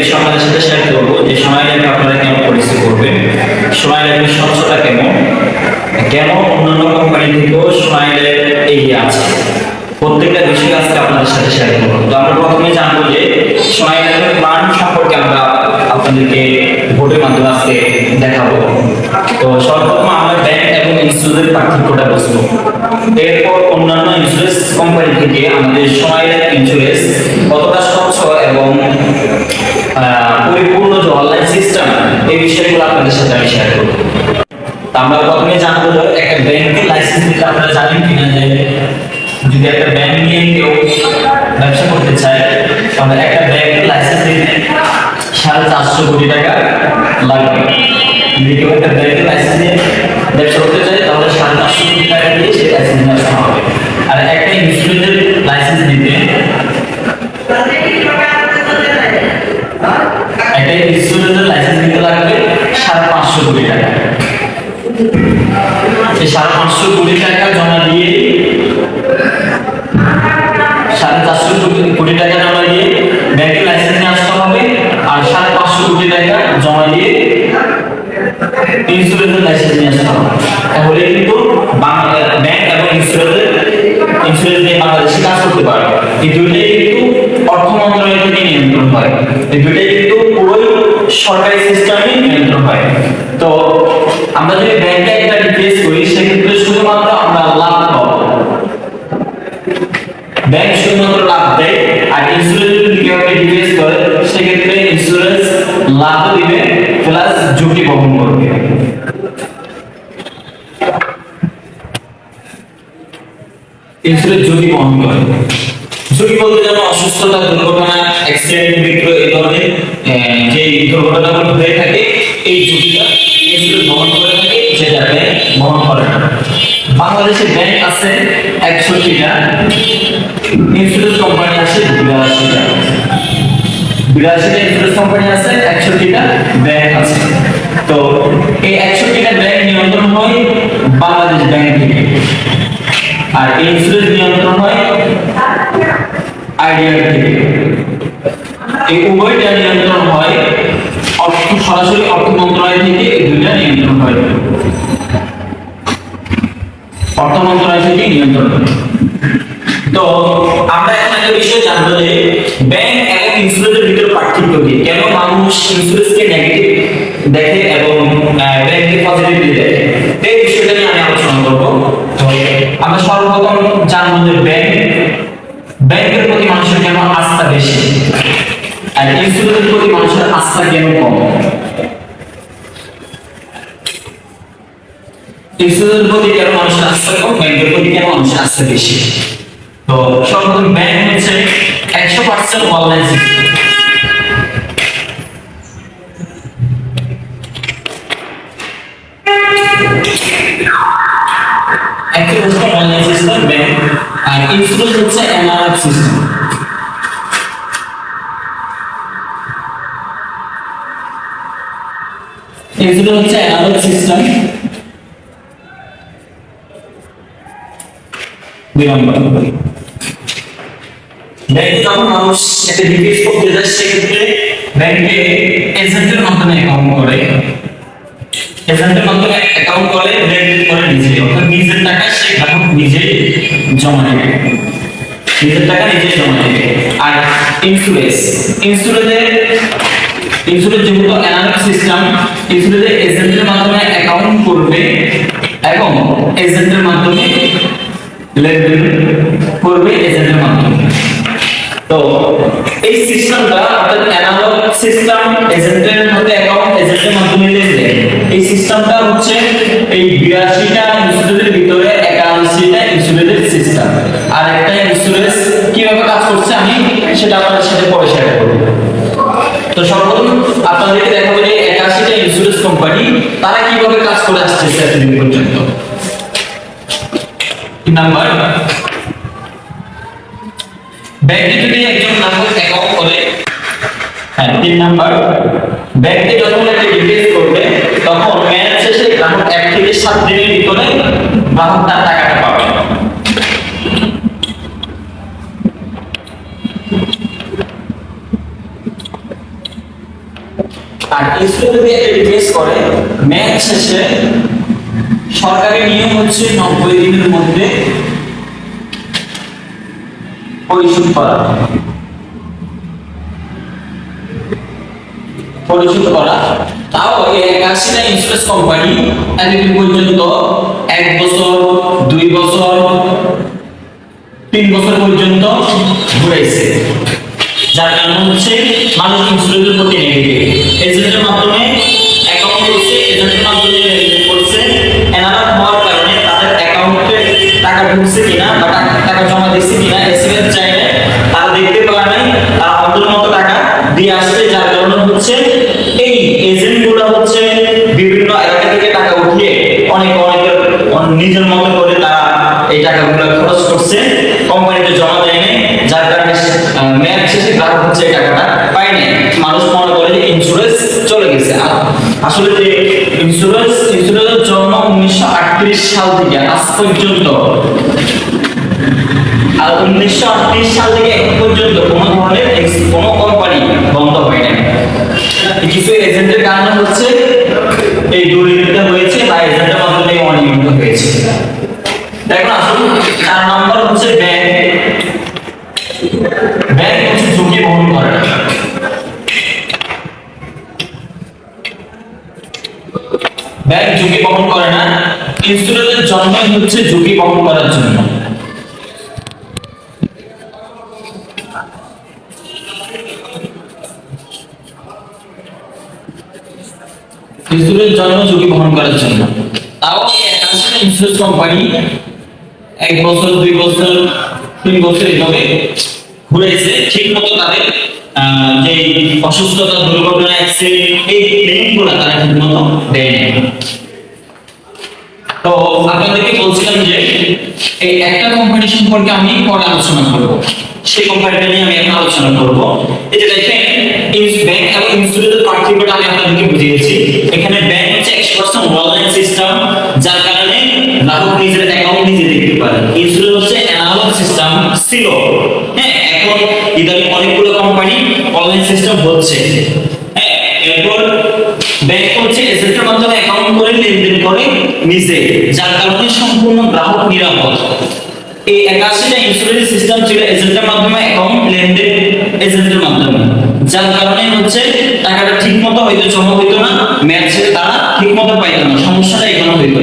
বিষয় আমাদের সাথে শেয়ার করবো যে সময় ল্যাবে আপনারা কেমন পরিস্থিতি করবেন, সময় ল্যাবের স্বচ্ছতা কেমন, কেন অন্যান্য কোম্পানি থেকেও সময় ল্যাব এগিয়ে আছে, প্রত্যেকটা বিষয় আজকে আপনাদের সাথে শেয়ার করবো। তো আমরা প্রথমে জানবো যে সময় ল্যাবের প্ল্যান সম্পর্কে আমরা আপনাদেরকে ভোটের মাধ্যমে আজকে দেখাবো। তো সর্বপ্রথম আমরা ব্যাংক এবং ইন্স্যুরেন্সের পার্থক্যটা বুঝবো, এরপর অন্যান্য ইন্স্যুরেন্স কোম্পানি থেকে আমাদের সময় ল্যাব ইন্স্যুরেন্স কতটা স্বচ্ছ এবং পরিপূর্ণ যে অনলাইন সিস্টেম, এই বিষয়গুলো আপনাদের সাথে আমি শেয়ার করবো। আমরা প্রথমে জানবো যে একটা ব্যাংকের লাইসেন্স নিতে আপনারা জানেন কিনা যে যদি একটা ব্যাংক নিয়ে কেউ ব্যবসা করতে চায় তাহলে একটা ব্যাংকের লাইসেন্স নিতে 450 কোটি টাকা লাগবে। যদি কেউ একটা ব্যাংকের লাইসেন্স নিয়ে ব্যবসা করতে চায় তাহলে 550 কোটি টাকা দিয়ে সেই লাইসেন্স নেওয়া হবে। আর একটা ইন্স্যুরেন্সের লাইসেন্স নিতে লাগবে 550 কোটি টাকা। এই 550 কোটি টাকা জমা দিয়ে 450 কোটি টাকা জমা দিয়ে ব্যাংকের লাইসেন্স নিয়ে আসতে হবে, আর 550 কোটি টাকা জমা দিয়ে ইন্স্যুরেন্সের লাইসেন্স নিয়ে আসতে হবে। তাহলে কিন্তু ব্যাংক এবং ইন্স্যুরেন্স নিয়ে বাংলাদেশে কাজ করতে পারে। এই দুইটাই কিন্তু অর্থ মন্ত্রণালয় থেকে নিয়ন্ত্রণ হয়, এই দুইটাই কিন্তু পুরোই সরকারি সিস্টেমে নিয়ন্ত্রণ হয়। তো আমরা যদি ব্যাংকে একটা রিপ্লেস করি সেক্ষেত্রে শুধুমাত্র আমরা লাভ পাবো, ব্যাংক শুধুমাত্র লাভ দেয়। আর ইন্স্যুরেন্স যদি কেউ রিপ্লেস করে সেক্ষেত্রে ইন্স্যুরেন্স লাভ দিবে প্লাস ঝুঁকি বহন করবে। ইন্স্যুরেন্স ঝুঁকি বহন করে, ঝুঁকি বলতে যেমন অসুস্থতা, দুর্ঘটনা, অ্যাক্সিডেন্ট, মৃত্যু, এই ধরনের যে দুর্ঘটনাগুলো হয়ে থাকে এই ঝুঁকিটা ইন্স্যুরেন্স বহন করে থাকে, যেটা ব্যাংক বহন করে না। বাংলাদেশে ব্যাংক আছে 61টা, ইন্স্যুরেন্স কোম্পানি আছে 82টা। 82টা ইন্স্যুরেন্স কোম্পানি আছে, 61টা ব্যাংক আছে। তো এই 61টা ব্যাংক নিয়ন্ত্রণ হয় বাংলাদেশ ব্যাংক থেকে, আর ইন্স্যুরেন্স নিয়ন্ত্রণ হয় আইডিয়া থেকে। এই উভয়টা নিয়ন্ত্রণ হয় সরাসরি অর্থ মন্ত্রণালয় থেকে, এই দুইটা নিয়ন্ত্রণ হয় অর্থ মন্ত্রণালয় থেকে নিয়ন্ত্রণ হয়। তো আমরা এখন একটা বিষয় জানবো যে ব্যাংক এবং ইন্স্যুরেন্সের ভিতরে পার্থক্য কি, কেন মানুষ ইন্স্যুরেন্সকে নেগেটিভ দেখে এবং ব্যাংককে পজিটিভলি দেখে, এই বিষয়টা নিয়ে আমি আলোচনা করব। তো আমরা সর্বপ্রথম জানবো যে ব্যাংকের প্রতি মানুষের কেন আস্থা বেশি আর ইন্স্যুরেন্সের প্রতি মানুষের আস্থা কেন কম। ইন্স্যুরেন্সের প্রতি কেন মানুষের আস্থা কম, ব্যাংকের প্রতি কেন মানুষের আস্থা বেশি। তো সর্বপ্রথম ব্যাংক হচ্ছে 100% online system. Online system bank, আর ইন্স্যুরেন্স হচ্ছে অ্যানালগ সিস্টেম। ইন্স্যুরেন্স হচ্ছে অ্যানালগ সিস্টেম। 2 নম্বর, ব্যাংকে যখন মানুষ একটা রিপিট করতে যায় সেক্ষেত্রে ব্যাংকে এজেন্টের মাধ্যমে অ্যাকাউন্ট করে, এজেন্টের মাধ্যমে অ্যাকাউন্ট করে ব্যাংক করে নিজে, অর্থাৎ নিজের টাকা সে গ্রাহক নিজেই জমা দেবে, নিজের টাকা নিজেই জমা দেবে। আর ইন্স্যুরেন্স যেহেতু অ্যানালগ সিস্টেম, ইন্স্যুরেন্সে এজেন্টের মাধ্যমে অ্যাকাউন্ট করবে এবং এজেন্টের মাধ্যমে লেনদেন করবে এজেন্টের মাধ্যমে। তো এই সিস্টেমটা অর্থাৎ অ্যানালগ সিস্টেম, এজেন্টের মধ্যে অ্যাকাউন্ট, এজেন্টের মাধ্যমে লেনদেন, এই সিস্টেমটা হচ্ছে এই 82টা ইন্স্যুরেন্সের ভিতরে 81টা ইন্স্যুরেন্সের সিস্টেম। আর একটা ইন্স্যুরেন্স কিভাবে কাজ করছে আমি সেটা আপনাদের সাথে পরে শেয়ার করব। তো সর্বপ্রথম আপনাদেরকে দেখাবো যে 81টা ইন্স্যুরেন্স কোম্পানি তারা কিভাবে কাজ করে আসছে এতদিন পর্যন্ত। নাম্বার, ব্যাংকে যদি একজন গ্রাহক অ্যাকাউন্ট করে, 3 নাম্বার, ব্যাংকে যখন একটা ডিটেইলস করবে তখন মেয়াদ শেষে গ্রাহক 1 থেকে 7 দিনের ভিতরে গ্রাহক তার টাকাটা পাবে। আর এসে যদি একটা রিকোয়েস্ট করে মেয়াদ শেষে সরকারি নিয়ম হচ্ছে 90 দিনের মধ্যে পরিশোধ করা। তাও এই 81টা ইন্স্যুরেন্স কোম্পানি এতদিন পর্যন্ত 1 বছর 2 বছর 3 বছর পর্যন্ত ঘুরাইছে, যার কারণ হচ্ছে মানুষ ইন্স্যুরেন্সের প্রতি নেগেটিভ। এজেন্টের মাধ্যমে অ্যাকাউন্ট করছে, এজেন্টের মাধ্যমে লেনদেন করছে, এনারা হওয়ার কারণে তাদের অ্যাকাউন্টে টাকা ঢুকছে কিনা বা টাকা জমা দিচ্ছে কিনা এসএমএস চাইলে তারা দেখতে পারে নাই, তারা আমাদের মতো টাকা দিয়ে আসছে, যার কারণে হচ্ছে এই এজেন্টগুলো হচ্ছে বিভিন্ন এলাকা থেকে টাকা উঠিয়ে অনেকের নিজের মতো করে তারা এই টাকাগুলো খরচ করছে, কোম্পানিতে জমা দেয় নাই, যার কারণে মেয়াদ শেষে গ্রাহক হচ্ছে এই টাকাটা পায় নাই। মানুষ মনে করে যে ইন্স্যুরেন্স চলে গেছে। আসলে যে ইন্স্যুরেন্সের জন্ম 1938 সাল থেকে আজ পর্যন্ত, আর 1938 সাল থেকে এখন পর্যন্ত কোনো ধরনের কোনো কোম্পানি বন্ধ হয় না। কিছু এজেন্টের কারণে হচ্ছে এই দুর্নীতিটা হয়েছে বা এজেন্টের মাধ্যমে অনিয়মিত হয়েছে। দেখুন আসলে 4 নম্বর হচ্ছে ব্যাংক। ব্যাংক হচ্ছে ঝুঁকি বহন করে না। ব্যাংক ঝুঁকি বহন করে না। ইন্স্যুরেন্সের জন্মই হচ্ছে ঝুঁকি বহন করার জন্য। ইন্স্যুরেন্স জন্ম ঝুঁকি বহন করার জন্য। তাও একটা ইন্স্যুরেন্স কোম্পানি 1 বছর 2 বছর 3 বছর এভাবে ঘুরেছে, ঠিক মতো তাদের যে অসুস্থতা, দুর্ঘটনা, অ্যাক্সিডেন্ট এই ক্লেমগুলো তারা ঠিক মতো দেয় না। তো আপনাদেরকে বলছিলাম যে এই একটা কোম্পানি সম্পর্কে আমি পরে আলোচনা করব, সেই কোম্পানিটা নিয়ে আমি এখন আলোচনা করব। এই যে দেখেন ব্যাংক এবং ইন্স্যুরেন্সের পার্থক্যটা আমি আপনাদেরকে বুঝিয়েছি। এখানে ব্যাংক হচ্ছে 100% অনলাইন সিস্টেম, যার কারণে গ্রাহক নিজের অ্যাকাউন্ট নিজে দেখতে পারে। ইন্স্যুরেন্স হচ্ছে অ্যানালগ সিস্টেম ছিল, হ্যাঁ, এখন ইদানিং অনেকগুলো কোম্পানি অনলাইন সিস্টেম হচ্ছে। হ্যাঁ, এরপর ব্যাংক হচ্ছে এজেন্টের মাধ্যমে অ্যাকাউন্ট করে লেনদেন করে নিজে, যার কারণে সম্পূর্ণ গ্রাহক নিরাপদ। এই 81টা ইন্স্যুরেন্স সিস্টেম ছিল এজেন্টের মাধ্যমে অ্যাকাউন্ট লেনদেন, এজেন্টের মাধ্যমে, যার কারণে হচ্ছে টাকাটা ঠিকমতো হয়তো জমা হইতো না, মেয়াদ শেষে তারা ঠিকমতো পাইতো না, সমস্যাটা এখানে হইতো।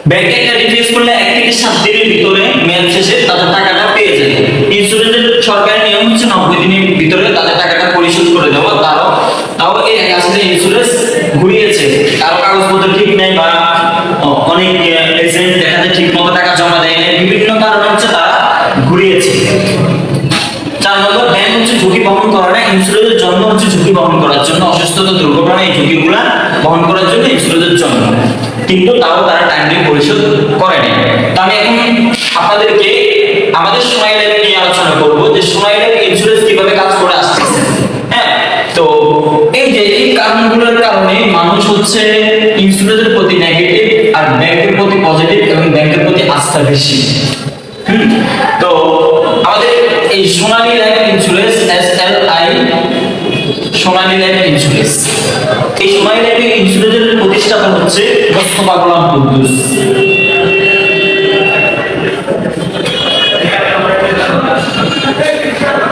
ব্যাংকে একটা রিকোয়েস্ট করলে 1 থেকে 7 দিনের ভিতরে মেয়াদ শেষে তাদের টাকাটা পেয়ে যায়। ইন্স্যুরেন্সের সরকারি নিয়ম হচ্ছে 90 দিনের ভিতরে তাদের টাকাটা পরিশোধ করে দেওয়া। তাও এই 81টা ইন্স্যুরেন্স ঘুরিয়েছে, কারো কাগজপত্র ঠিক নাই বা অনেক এজেন্ট দেখা যায় ঠিক মতো টাকা জমা দেয় না, বিভিন্ন কারণে হচ্ছে তারা ঘুরিয়েছে। 4 নম্বর, ব্যাংক হচ্ছে ঝুঁকি বহন করে না। ইন্স্যুরেন্সের জন্য হচ্ছে ঝুঁকি বহন করার জন্য, অসুস্থতা, দুর্ঘটনা এই ঝুঁকিগুলা বহন করার জন্য ইন্স্যুরেন্সের জন্য, কিন্তু তাও তারা টাইমলি পরিশোধ করে না। তো আমি এখন আপনাদেরকে আমাদের সোনালী লাইফ নিয়ে আলোচনা করব যে সোনালী লাইফ ইন্স্যুরেন্স কিভাবে কাজ করে আসছে। হ্যাঁ, তো এই যে এই কারণগুলোর কারণে মানুষ হচ্ছে ইন্স্যুরেন্সের প্রতি নেগেটিভ আর ব্যাংকের প্রতি পজিটিভ এবং ব্যাংকের প্রতি আস্থা বেশি। তো আমাদের এই সোনালী লাইফ ইন্স্যুরেন্স SLI, সোনালী লাইফ ইন্স্যুরেন্স, এই সোনালী লাইফ ইন্স্যুরেন্সের প্রতিষ্ঠাতা হচ্ছে মোস্তফা গোলাম কুদ্দুস।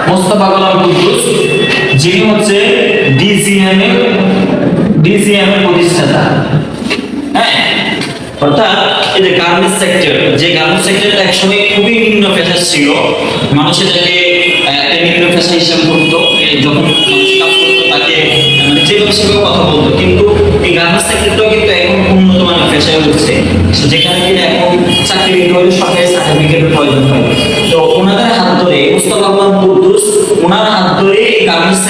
মোস্তফা গোলাম কুদ্দুস যিনি হচ্ছে DGM এর প্রতিষ্ঠাতা। হ্যাঁ, অর্থাৎ এই যে গার্মেন্টস সেক্টর, যে গার্মেন্টস সেক্টরটা একসময় খুবই নিম্ন পেশা ছিল, মানুষ এটাকে নিম্ন পেশা হিসেবে করতো, যখন মানুষ কাজ করতো তাকে মানে যে হিসেবে কথা বলতো, কিন্তু এই গার্মেন্টস সেক্টরটাও কিন্তু এখন উন্নত মানের পেশায় উঠছে, যেখানে কিনা এখন চাকরি নিতে হলে সরকারি সার্টিফিকেটের প্রয়োজন হয়। তো ওনাদের হাত ধরে মোস্তফা গোলাম কুদ্দুস, ওনার হাত ধরে এই গার্মেন্টস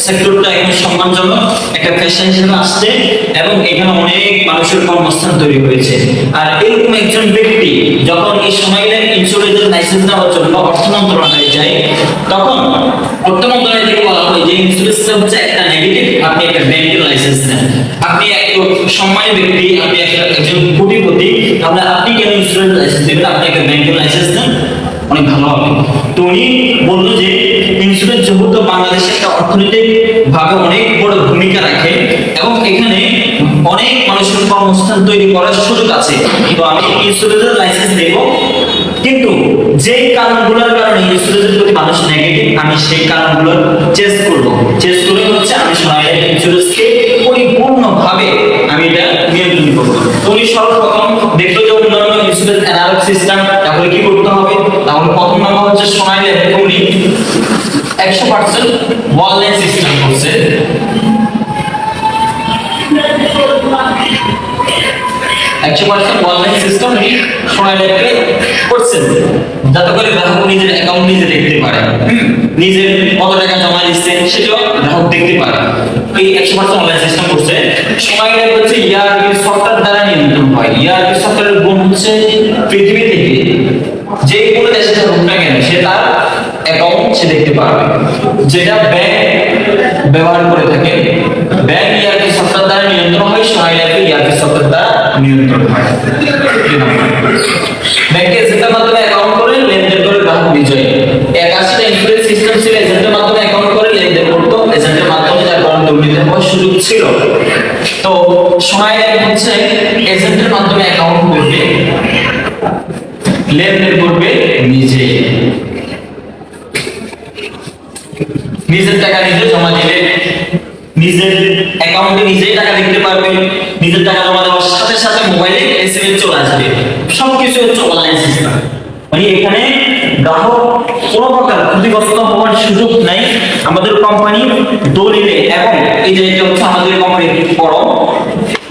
সেক্টরটা এখন সম্মানজনক একটা পেশা হিসেবে আসছে এবং এখানে অনেক মানুষের কর্মস্থান তৈরি হয়েছে। আর এরকম একজন ব্যক্তি যখন এই সোনালী লাইফ ইন্স্যুরেন্সের লাইসেন্স নেওয়ার জন্য অর্থ মন্ত্রণালয়ে যায়, তখন অর্থ মন্ত্রণালয় থেকে বলা হয় যে ইন্স্যুরেন্সটা হচ্ছে একটা নেগেটিভ, আপনি একটা ব্যাংকের লাইসেন্স নেন, আপনি একটা সম্মানী ব্যক্তি, আপনি একজন কোটিপতি, তাহলে আপনি কেন ইন্স্যুরেন্স লাইসেন্স দেবেন, আপনি একটা ব্যাংকের লাইসেন্স নেন। অনেক ভালো হবে। তো উনি বললো যে ইন্স্যুরেন্স যেহেতু বাংলাদেশে একটা অর্থনৈতিক ভাবে অনেক বড় ভূমিকা রাখে এবং এখানে অনেক মানুষের কর্মস্থান তৈরি করার সুযোগ আছে, তো আমি ইন্স্যুরেন্সের লাইসেন্স দেব, কিন্তু যেই কারণগুলোর কারণে ইন্স্যুরেন্সের প্রতি মানুষ নেগেটিভ, আমি সেই কারণগুলো চেঞ্জ করব। চেঞ্জ করে হচ্ছে আমি সোনালী লাইফ ইন্স্যুরেন্সকে পরিপূর্ণভাবে আমি এটা নিয়ন্ত্রণ করব। তো উনি সর্বপ্রথম দেখলো যে অন্যান্য ইন্স্যুরেন্স অ্যানালগ সিস্টেম, তাহলে কি করতে হবে? তাহলে প্রথম নাম্বার হচ্ছে সোনালী লাইফ উনি 100% অনলাইন সিস্টেম করছে। 100% অনলাইন সিস্টেম সোনালী লাইফে করছেন, যাতে করে গ্রাহক নিজের অ্যাকাউন্ট নিজে দেখতে পারে, নিজের কত টাকা জমা দিচ্ছে সেটাও গ্রাহক দেখতে পারে। এই 100% অনলাইন সিস্টেম করছে। সোনালী লাইফ হচ্ছে ERP সফটওয়্যার দ্বারা নিয়ন্ত্রণ হয়। ERP সফটওয়্যারের গুণ হচ্ছে পৃথিবী থেকে যে কোনো দেশে থাকুক না কেন সে তার অ্যাকাউন্ট সে দেখতে পারবে, যেটা ব্যাংক ব্যবহার করে থাকে। ব্যাংক ERP সফটওয়্যার দ্বারা নিয়ন্ত্রণ হয়, সোনালী লাইফ ERP সফটওয়্যার দ্বারা নিয়ন্ত্রণ হয়। ব্যাংকে এজেন্টের মাধ্যমে অ্যাকাউন্ট করে লেনদেন করে গ্রাহক বিজয়ী। এক আসলে ইন্স্যুরেন্স সিস্টেম ছিল এজেন্টের মাধ্যমে অ্যাকাউন্ট করে লেনদেন করতো, এজেন্টের মাধ্যমে যার কারণে দুর্নীতির হওয়ার সুযোগ ছিল। তো সোনালী লাইফ হচ্ছে এজেন্টের মাধ্যমে অ্যাকাউন্ট করবে, লেনদেন করবে নিজে, নিজের টাকা নিজে জমা দিবে, নিজের অ্যাকাউন্টে নিজেই টাকা দেখতে পারবে, নিজের টাকা জমা দেওয়ার সাথে সাথে মোবাইলে এসএমএস চলে আসবে, সবকিছু হচ্ছে অনলাইন সিস্টেম। মানে এখানে গ্রাহক কোনো প্রকার ক্ষতিগ্রস্ত হওয়ার সুযোগ নাই। আমাদের কোম্পানি দলিলে এবং এই যে এটা হচ্ছে আমাদের কোম্পানির ফর্ম,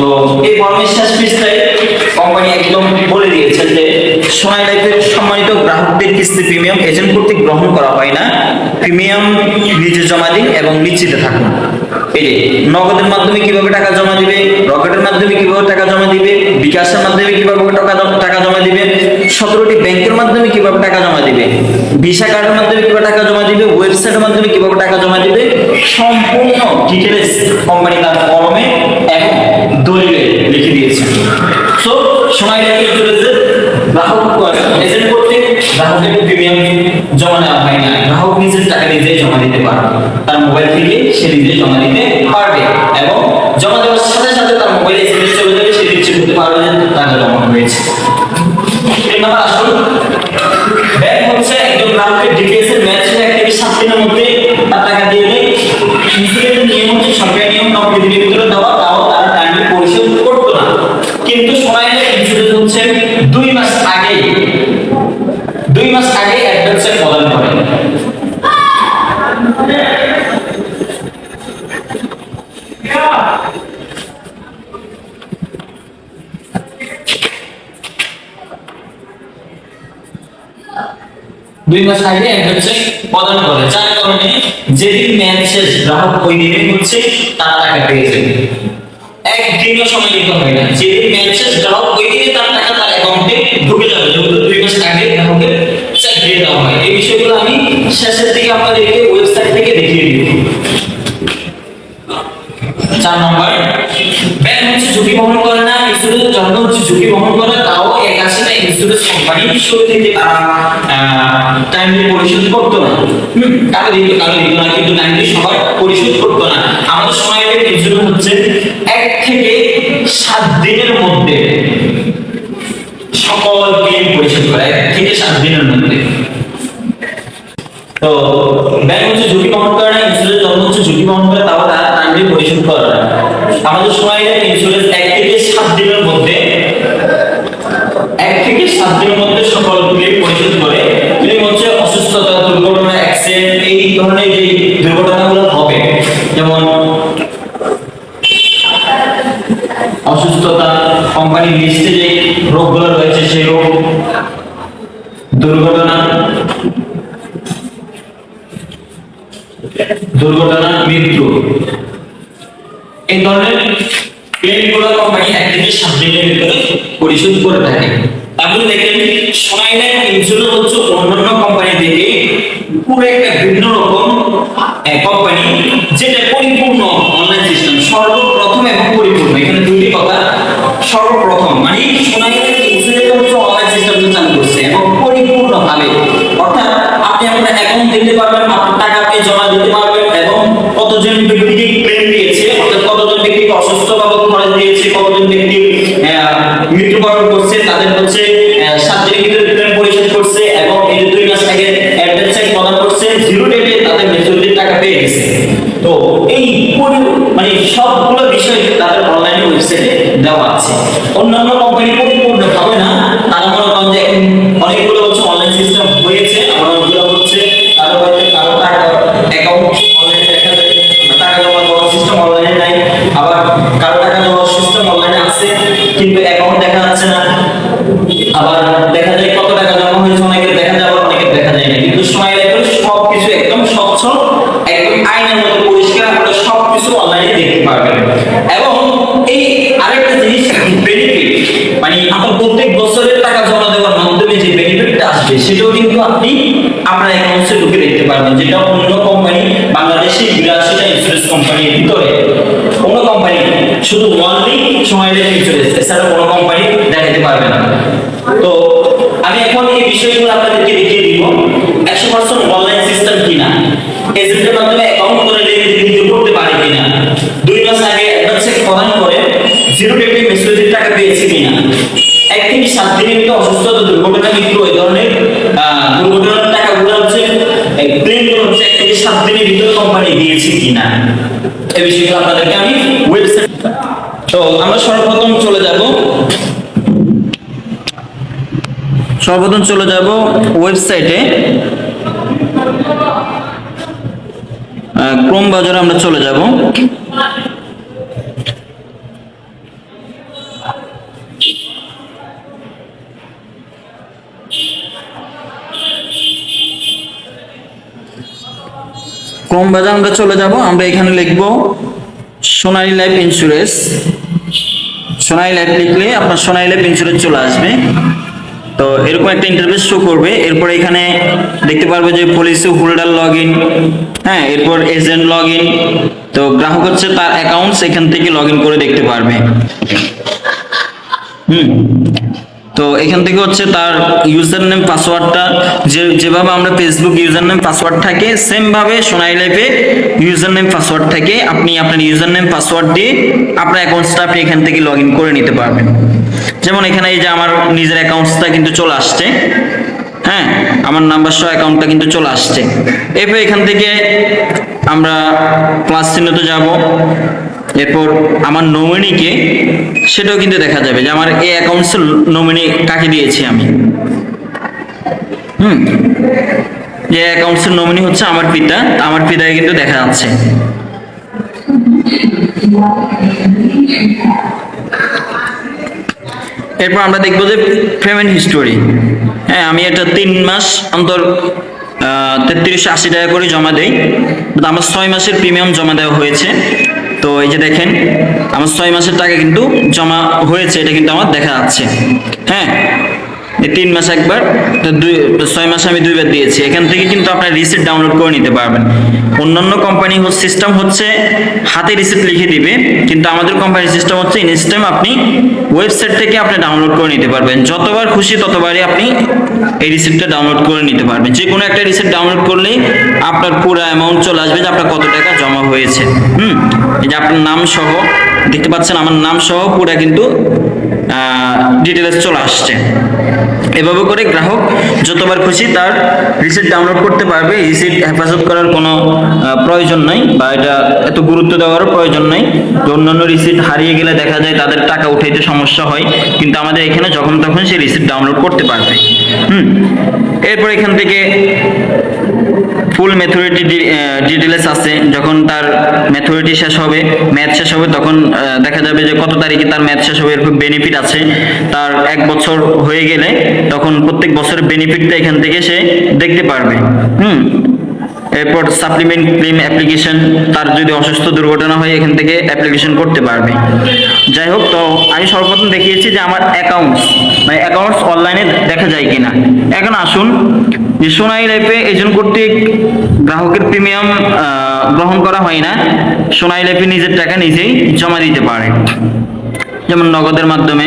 তো এই ফর্মের শেষ পৃষ্ঠায় কোম্পানি একদম বলে দিয়েছে যে সোনালী লাইফের সম্মানিত গ্রাহকদের কিস্তি প্রিমিয়াম এজেন্ট কর্তৃক গ্রহণ করা হয় না, প্রিমিয়াম নিজে জমা দিন এবং নিশ্চিতে থাকুন। এই যে নগদের মাধ্যমে কিভাবে টাকা জমা দিবে, রকেটের মাধ্যমে কিভাবে টাকা জমা দিবে, বিকাশের মাধ্যমে কিভাবে টাকা জমা দিবে, 17টি ব্যাংকের মাধ্যমে কিভাবে টাকা জমা দিবে, ভিসা কার্ডের মাধ্যমে কিভাবে টাকা জমা দিবে, ওয়েবসাইটের মাধ্যমে কিভাবে টাকা জমা দিবে, সম্পূর্ণ ডিটেইলস কোম্পানি তার ফর্মে এবং দলিলে লিখে দিয়েছে। সো সোনালী লাইফ ইন্স্যুরেন্সের গ্রাহক এজেন্ট কর্তৃক গ্রাহকের প্রিমিয়াম জমা নেওয়া হয় না, গ্রাহক নিজের টাকা নিজেই জমা দিতে পারবে, তার মোবাইল থেকে সে নিজে জমা দিতে পারবে এবং জমা দেওয়ার সাথে সাথে তার মোবাইলে এসএমএস চলে যাবে, সে নিশ্চিত হতে পারবে যে টাকা জমা হয়েছে। তিন নাম্বার আসুন, ব্যাংক হচ্ছে একজন গ্রাহকের ডিটেইলসের ম্যাচ 1 থেকে 7 দিনের মধ্যে তার টাকা দিয়ে দেয়। ইন্স্যুরেন্সের নিয়ম হচ্ছে সরকারি নিয়ম 90 দিনের ভিতরে দেওয়া, তাও তারা টাইমলি পরিশোধ করতো না, কিন্তু সোনালী লাইফ ইন্স্যুরেন্স হচ্ছে 2 মাস আগে অ্যাডভান্স প্রদান করে। দুই মাস আগে অ্যাডভান্স প্রদান করে, যার কারণে যেদিন ম্যাচ শেষ গ্রাহক ওই দিনে হচ্ছে তার টাকা পেয়ে যাবে, একদিনও সময় নিতে হয় না। যেদিন ম্যাচ শেষ গ্রাহক ওই দিনে তার টাকা তার অ্যাকাউন্টে ঢুকে যাবে, যেহেতু 2 মাস আগে গ্রাহকের চেক দিয়ে দেওয়া হয়। এই বিষয়গুলো আমি শেষের দিকে আপনাদেরকে ওয়েবসাইট থেকে দেখিয়ে দিব। 4 নম্বর, ব্যাংক হচ্ছে ঝুঁকি বহন করে না, ইন্স্যুরেন্স যখন হচ্ছে ঝুঁকি বহন করে তাও 81টা ইন্স্যুরেন্স কোম্পানি শুরু থেকে টাইমলি পরিশোধ করতো না, কারো দিত না, কিন্তু টাইমলি সবার পরিশোধ করতো না। আমাদের সোনালী লাইফ ইন্স্যুরেন্স হচ্ছে 1 থেকে 7 দিনের মধ্যে সকল বিল পরিশোধ করে, 1 থেকে 7 দিনের মধ্যে। তো ব্যাংক হচ্ছে ঝুঁকি বহন করে না, ইন্স্যুরেন্স যখন হচ্ছে ঝুঁকি বহন করে তাও তারা টাইমলি পরিশোধ করে না। আমাদের সোনালী লাইফ ইন্স্যুরেন্স 1 থেকে 7 দিনের মধ্যে সকল বিল পরিশোধ করে। এই হচ্ছে অসুস্থতা, দুর্ঘটনা, অ্যাক্সিডেন্ট, এই ধরনের যে দুর্ঘটনাগুলো হবে, যেমন অসুস্থতা, কোম্পানির লিস্টে যে রোগগুলো রয়েছে সেই রোগ, দুর্ঘটনা, মৃত্যু, এই ধরনের ক্লেমগুলো কোম্পানি 1 থেকে 7 দিনের ভিতরে পরিশোধ করে থাকে। তাহলে দেখেন সোনালী লাইফ ইন্স্যুরেন্স হচ্ছে অন্যান্য কোম্পানি থেকে পুরো একটা ভিন্ন রকম কোম্পানি, যেটা পরিপূর্ণ অনলাইন সিস্টেম, সর্বপ্রথম এবং পরিপূর্ণ। এখানে দুটি কথা, সর্বপ্রথম মানে সোনালী লাইফ ইন্স্যুরেন্স হচ্ছে অনলাইন সিস্টেম চালু করছে এবং পরিপূর্ণভাবে, দেখতে পারবেন আপনার টাকা আপনি জমা দিতে পারবেন এবং কতজন ব্যক্তিকে ক্লেম দিয়েছে, অর্থাৎ কতজন ব্যক্তিকে অসুস্থ বাবদ খরচ দিয়েছে, কতজন ব্যক্তি মৃত্যুবরণ করছে, তাদের হচ্ছে 7 দিনের ভিতরে ক্লেম পরিশোধ করছে এবং এই যে 2 মাস আগে অ্যাডভান্স চেক প্রদান করছে, জিরো ডেটে তাদের ম্যাচুরিটির টাকা পেয়ে গেছে। তো এই মানে সবগুলো বিষয় তাদের অনলাইন ওয়েবসাইটে দেওয়া আছে। অন্যান্য কোম্পানি পরিপূর্ণ ভাবে না, তারা মনে করেন যে অনেকগুলো হচ্ছে অনলাইন সিস্টেম হয়েছে, অনেকগুলো হচ্ছে কারো হয়তো কারো টাকা অ্যাকাউন্ট অনলাইনে দেখা যায়, টাকা জমা দেওয়ার সিস্টেম অনলাইনে নাই, আবার কারো টাকা দেওয়ার সিস্টেম অনলাইনে আছে কিন্তু অ্যাকাউন্ট দেখা যাচ্ছে না, আবার দেখা যায় কত টাকা জমা হয়েছে অনেকের দেখা যায়, আবার অনেকের দেখা যায় না। কিন্তু সময় লাগবে সবকিছু একদম স্বচ্ছ, একদম আইনের মতো পরিষ্কার, আপনারা সবকিছু অনলাইনে দেখতে পারবেন। এবং এই আরেকটা জিনিস বেনিফিট, মানে আপনার প্রত্যেক বছরের টাকা জমা দেওয়ার মাধ্যমে যে বেনিফিটটা আসবে সেটাও কিন্তু আপনি আপনার অ্যাকাউন্টে ঢুকে দেখতে পারবেন, যেটা অন্য কোম্পানি বাংলাদেশে 82টা ইন্স্যুরেন্স কোম্পানির ভিতরে কোনো কোম্পানি শুধু ওয়ানলি সময় লাইফ ইন্স্যুরেন্স এছাড়া কোনো কোম্পানি দেখাতে পারবে না। তো আমি এখন এই বিষয়গুলো আপনাদেরকে দেখিয়ে দিব 100% অনলাইন সিস্টেম কিনা, এজেন্টের মাধ্যমে অ্যাকাউন্ট করে লেনদেন করতে পারে কিনা, 2 মাস আগে অ্যাডভান্স চেক প্রদান করে জিরো ডেটে ম্যাচুরিটির টাকা পেয়েছে কিনা, 1 থেকে 7 দিনের ভিতরে অসুস্থতা, দুর্ঘটনা, মৃত্যু এই ধরনের দুর্ঘটনার টাকাগুলো হচ্ছে ক্লেম হচ্ছে 1 থেকে 7 দিনের ভিতরে কোম্পানি দিয়েছে কিনা, এই বিষয়গুলো আপনাদেরকে আমি ওয়েবসাইট। তো আমরা সর্বপ্রথম চলে যাব ওয়েবসাইটে, ক্রোম ব্রাউজারে আমরা চলে যাব। ক্রোম ব্রাউজারে আমরা চলে যাব, আমরা এখানে লিখব সোনালী লাইফ ইন্স্যুরেন্স। সোনালী লাইফ লিখলে আপনার সোনালী লাইফ ইন্স্যুরেন্স চলে আসবে। তো এরকম একটা ইন্টারফেস শো করবে। এরপর এখানে দেখতে পারবে যে পলিসি হোল্ডার লগইন, হ্যাঁ, এরপর এজেন্ট লগইন। তো গ্রাহক হচ্ছে তার অ্যাকাউন্টস এখান থেকে লগইন করে দেখতে পারবে। তো এখান থেকে হচ্ছে তার ইউজার নেম পাসওয়ার্ডটা যেভাবে আমরা ফেসবুক ইউজার নেম পাসওয়ার্ড থাকে সেম ভাবে সোনালী লাইফে ইউজার নেম পাসওয়ার্ড থাকে। আপনি আপনার ইউজার নেম পাসওয়ার্ড দিয়ে আপনার অ্যাকাউন্টসটা আপনি এখান থেকে লগইন করে নিতে পারবেন। যেমন এখানে এই যে আমার নিজের অ্যাকাউন্টসটা কিন্তু চলে আসছে, হ্যাঁ, আমার নাম্বার সহ অ্যাকাউন্টটা কিন্তু চলে আসছে। এরপর এখান থেকে আমরা প্লাস চিহ্নতে যাব, এরপর আমার নমিনিকে সেটাও কিন্তু দেখা যাবে যে আমার এই অ্যাকাউন্টসের নমিনি কাকে দিয়েছি আমি। যে অ্যাকাউন্টসের নমিনি হচ্ছে আমার পিতা, আমার পিতাকে কিন্তু দেখা যাচ্ছে। এরপর আমরা দেখবো যে পেমেন্ট হিস্টোরি। হ্যাঁ, আমি এটা 3 মাস অন্তর 3380 টাকা করে জমা দেই। আমার 6 মাসের প্রিমিয়াম জমা দেওয়া হয়েছে। তো এই যে দেখেন আমার 6 মাসের টাকা কিন্তু জমা হয়েছে, এটা কিন্তু আমার দেখা যাচ্ছে। হ্যাঁ, এই 3 মাস একবার, 6 মাসে আমি 2 বার দিয়েছি। এখান থেকে কিন্তু আপনার রিসিট ডাউনলোড করে নিতে পারবেন। অন্যান্য কোম্পানি সিস্টেম হচ্ছে হাতে রিসিট লিখে দিবে, কিন্তু আমাদের কোম্পানির সিস্টেম হচ্ছে ইনস্ট্যান্ট আপনি ওয়েবসাইট থেকে আপনি ডাউনলোড করে নিতে পারবেন। যতবার খুশি ততবারই আপনি এই রিসিটটা ডাউনলোড করে নিতে পারবেন। যে কোনো একটা রিসিট ডাউনলোড করলেই আপনার পুরো অ্যামাউন্ট চলে আসবে যে আপনার কত টাকা জমা হয়েছে। এই যে আপনার নাম সহ দেখতে পাচ্ছেন, আমার নাম সহ পুরো কিন্তু ডিটেইলস চলে আসছে। এভাবে করে গ্রাহক যতবার খুশি তার রিসিট ডাউনলোড করতে পারবে। রিসিট হেফাজত করার কোনো প্রয়োজন নাই, বা এটা এত গুরুত্ব দেওয়ারও প্রয়োজন নাই। অন্যান্য রিসিট হারিয়ে গেলে দেখা যায় তাদের টাকা উঠাইতে সমস্যা হয়, কিন্তু আমাদের এখানে যখন তখন সেই রিসিট ডাউনলোড করতে পারবে। এরপর এখান থেকে ফুল ম্যাচুরিটি ডিটেইলস আছে। যখন তার ম্যাচুরিটি শেষ হবে, ম্যাচ শেষ হবে, তখন দেখা যাবে যে কত তারিখে তার ম্যাচ শেষ হবে। এরপর বেনিফিট আছে, তার 1 বছর হয়ে গেলে তখন প্রত্যেক বছরের বেনিফিটটা এখান থেকে সে দেখতে পারবে। এরপর সাপ্লিমেন্ট ক্লেম অ্যাপ্লিকেশন, তার যদি অসুস্থ দুর্ঘটনা হয় এখান থেকে অ্যাপ্লিকেশন করতে পারবে। যাই হোক, তো আমি সর্বপ্রথম দেখিয়েছি যে আমার অ্যাকাউন্টস অনলাইনে দেখা যায় কিনা। এখন আসুন যে সোনালী লাইফে এজেন্ট কর্তৃক গ্রাহকের প্রিমিয়াম গ্রহণ করা হয় না, সোনালী লাইফে নিজের টাকা নিজেই জমা দিতে পারে, যেমন নগদের মাধ্যমে।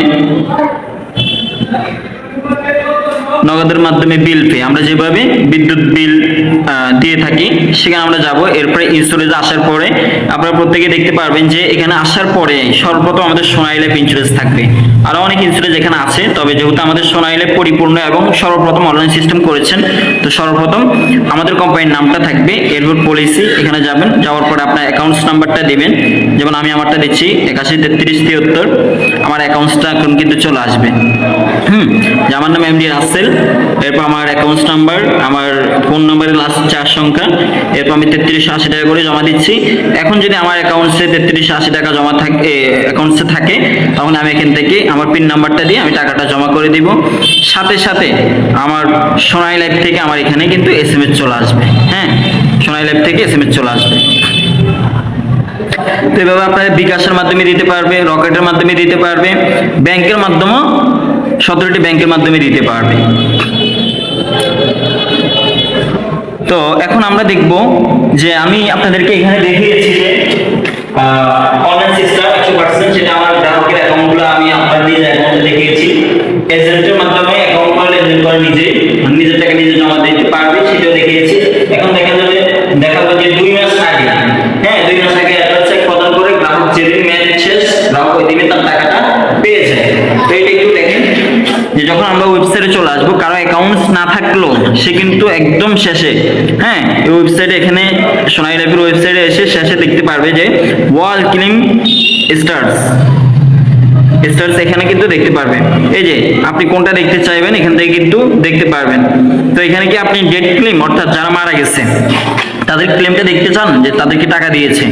নগদের মাধ্যমে বিল পে, আমরা যেভাবে বিদ্যুৎ বিল দিয়ে থাকি সেখানে আমরা যাব। এরপরে ইন্স্যুরেন্স আসার পরে আপনারা প্রত্যেকে দেখতে পারবেন যে এখানে আসার পরে সর্বপ্রথম আমাদের সোনালী লাইফ ইন্স্যুরেন্স থাকবে। আরো অনেক ইন্স্যুরেন্স এখানে আছে, তবে যেহেতু আমাদের সোনালী লাইফ পরিপূর্ণ এবং সর্বপ্রথম অনলাইন সিস্টেম করেছেন, তো সর্বপ্রথম আমাদের কোম্পানির নামটা থাকবে, এরপর পলিসি, এখানে যাবেন, যাওয়ার পর আপনার অ্যাকাউন্টস নাম্বারটা দিবেন। যেমন আমি আমারটা দিচ্ছি 813373, আমার অ্যাকাউন্টসটা এখন কিন্তু চলে আসবে। যে আমার নাম এমডি রাসেল, এরপর আমার অ্যাকাউন্টস নাম্বার, আমার ফোন নাম্বারের লাস্ট 4 সংখ্যা, এরপর আমি 3380 টাকা করে জমা দিচ্ছি। এখন যদি আমার অ্যাকাউন্টসে 3380 টাকা জমা থাকে, অ্যাকাউন্টসে থাকে, তখন আমি এখান থেকে আমার পিন নাম্বারটা দিয়ে আমি টাকাটা জমা করে দিব। সাথে সাথে আমার সোনালী লাইফ থেকে আমার এখানে কিন্তু এসএমএস চলে আসবে। হ্যাঁ, সোনালী লাইফ থেকে এসএমএস চলে আসবে। তো এভাবে আপনারা বিকাশের মাধ্যমে দিতে পারবে, রকেটের মাধ্যমে দিতে পারবে, ব্যাংকের মাধ্যমেও 17টি ব্যাংকের মাধ্যমে দিতে পারবে। তো এখন আমরা দেখব যে আমি আপনাদেরকে এখানে দেখিয়েছি যে অনলাইন সিস্টেম 100%, সেটা আমার গ্রাহকের অ্যাকাউন্টগুলো আমি আপনার নিজের অ্যাকাউন্টে দেখিয়েছি। এজেন্টের মাধ্যমে অ্যাকাউন্ট করে লেনদেন করে নিজের টাকা নিজে জমা দিতে পারবে, সেটাও দেখিয়েছি। এখন দেখাবো যে 2 মাস আগে, হ্যাঁ 2 মাস আগে অ্যাডভান্স চেক প্রদান করে গ্রাহক যেদিন ম্যাচ শেষ, গ্রাহক ওই দিনে তার টাকাটা পেয়ে যায়। তো এটা একটু দেখেন যে যখন আমরা ওয়েবসাইটে চলে আসবো, কারো অ্যাকাউন্টস না থাকলেও সে কিন্তু একদম শেষে, হ্যাঁ এই ওয়েবসাইটে, এখানে সোনালী লাইফের ওয়েবসাইটে এসে শেষে দেখতে পারবে যে ওয়াল ক্লিম স্টার্স, এখানে কিন্তু দেখতে পারবেন। এই যে আপনি কোনটা দেখতে চাইবেন এখান থেকে কিন্তু দেখতে পারবেন। তো এখানে কি আপনি ডেড ক্লেম, অর্থাৎ যারা মারা গেছে তাদের ক্লেমটা দেখতে চান যে তাদেরকে টাকা দিয়েছে।